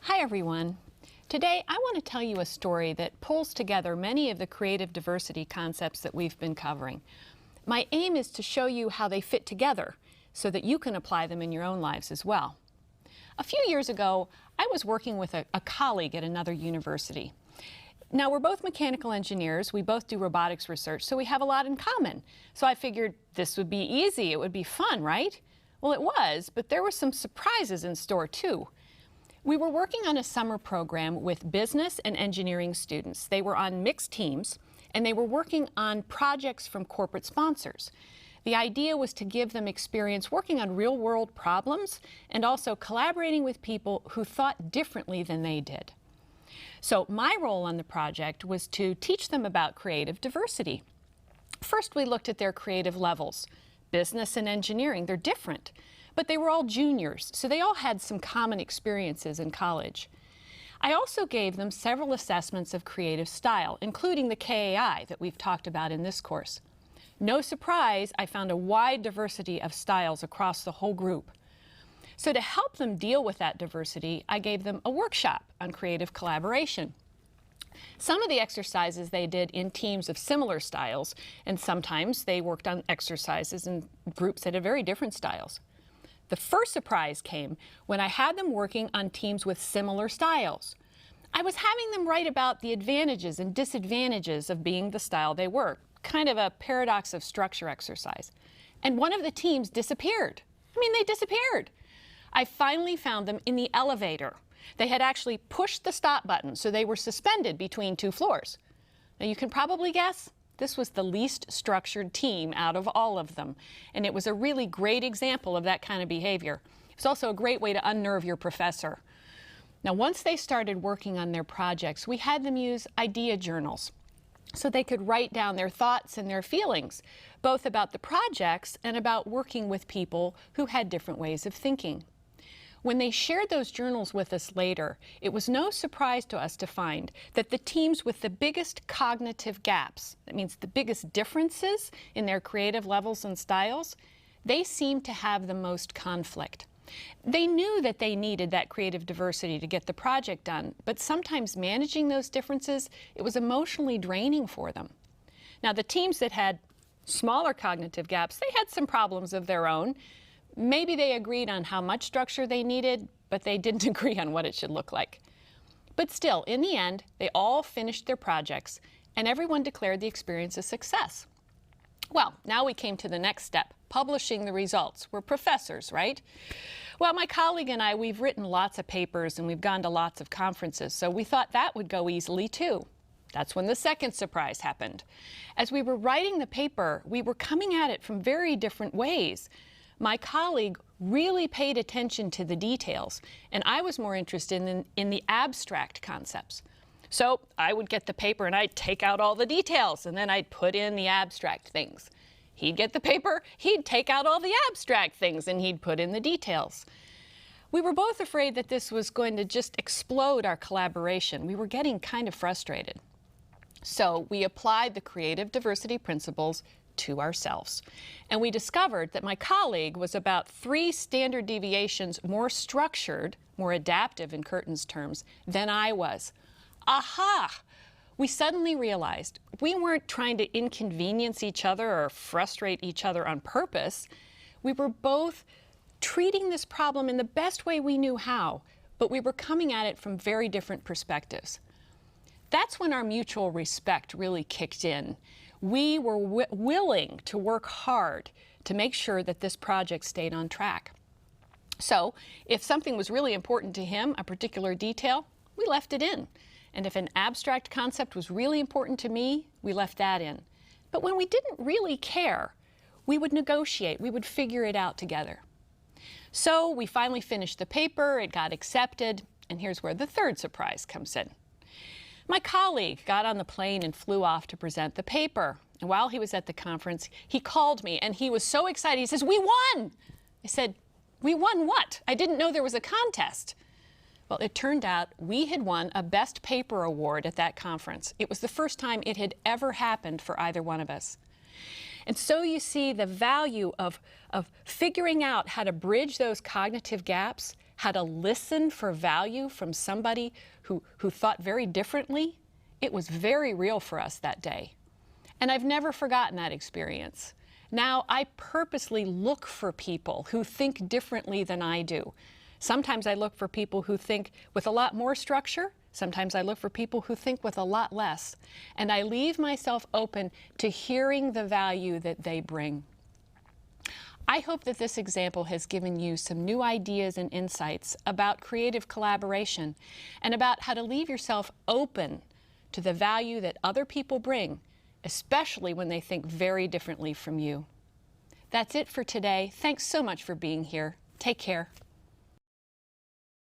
Hi everyone. Today I want to tell you a story that pulls together many of the creative diversity concepts that we've been covering. My aim is to show you how they fit together so that you can apply them in your own lives as well. A few years ago, I was working with a colleague at another university. Now, we're both mechanical engineers, we both do robotics research, so we have a lot in common. So I figured this would be easy, it would be fun, right? Well, it was, but there were some surprises in store too. We were working on a summer program with business and engineering students. They were on mixed teams, and they were working on projects from corporate sponsors. The idea was to give them experience working on real-world problems and also collaborating with people who thought differently than they did. So my role on the project was to teach them about creative diversity. First, we looked at their creative levels. Business and engineering, they're different, but they were all juniors, so they all had some common experiences in college. I also gave them several assessments of creative style, including the KAI that we've talked about in this course. No surprise, I found a wide diversity of styles across the whole group. So to help them deal with that diversity, I gave them a workshop on creative collaboration. Some of the exercises they did in teams of similar styles, and sometimes they worked on exercises in groups that had very different styles. The first surprise came when I had them working on teams with similar styles. I was having them write about the advantages and disadvantages of being the style they were, kind of a paradox of structure exercise. And one of the teams disappeared. They disappeared. I finally found them in the elevator. They had actually pushed the stop button, so they were suspended between two floors. Now you can probably guess, this was the least structured team out of all of them. And it was a really great example of that kind of behavior. It was also a great way to unnerve your professor. Now once they started working on their projects, we had them use idea journals so they could write down their thoughts and their feelings, both about the projects and about working with people who had different ways of thinking. When they shared those journals with us later, it was no surprise to us to find that the teams with the biggest cognitive gaps, that means the biggest differences in their creative levels and styles, they seemed to have the most conflict. They knew that they needed that creative diversity to get the project done, but sometimes managing those differences, it was emotionally draining for them. Now, the teams that had smaller cognitive gaps, they had some problems of their own. Maybe they agreed on how much structure they needed, but they didn't agree on what it should look like. But still, in the end, they all finished their projects, and everyone declared the experience a success. Well, now we came to the next step, publishing the results. We're professors, right? Well, my colleague and I, we've written lots of papers and we've gone to lots of conferences, so we thought that would go easily too. That's when the second surprise happened. As we were writing the paper, we were coming at it from very different ways. My colleague really paid attention to the details, and I was more interested in the abstract concepts. So I would get the paper and I'd take out all the details, and then I'd put in the abstract things. He'd get the paper, he'd take out all the abstract things, and he'd put in the details. We were both afraid that this was going to just explode our collaboration. We were getting kind of frustrated. So we applied the creative diversity principles to ourselves. And we discovered that my colleague was about 3 standard deviations more structured, more adaptive in Curtin's terms, than I was. Aha! We suddenly realized we weren't trying to inconvenience each other or frustrate each other on purpose. We were both treating this problem in the best way we knew how, but we were coming at it from very different perspectives. That's when our mutual respect really kicked in. We were willing to work hard to make sure that this project stayed on track. So if something was really important to him, a particular detail, we left it in. And if an abstract concept was really important to me, we left that in. But when we didn't really care, we would negotiate, we would figure it out together. So we finally finished the paper, it got accepted, and here's where the third surprise comes in. My colleague got on the plane and flew off to present the paper. And while he was at the conference, he called me and he was so excited. He says, "We won!" I said, "We won what? I didn't know there was a contest." Well, it turned out we had won a Best Paper Award at that conference. It was the first time it had ever happened for either one of us. And so you see the value of figuring out how to bridge those cognitive gaps, how to listen for value from somebody who thought very differently. It was very real for us that day. And I've never forgotten that experience. Now I purposely look for people who think differently than I do. Sometimes I look for people who think with a lot more structure. Sometimes I look for people who think with a lot less. And I leave myself open to hearing the value that they bring. I hope that this example has given you some new ideas and insights about creative collaboration and about how to leave yourself open to the value that other people bring, especially when they think very differently from you. That's it for today. Thanks so much for being here. Take care.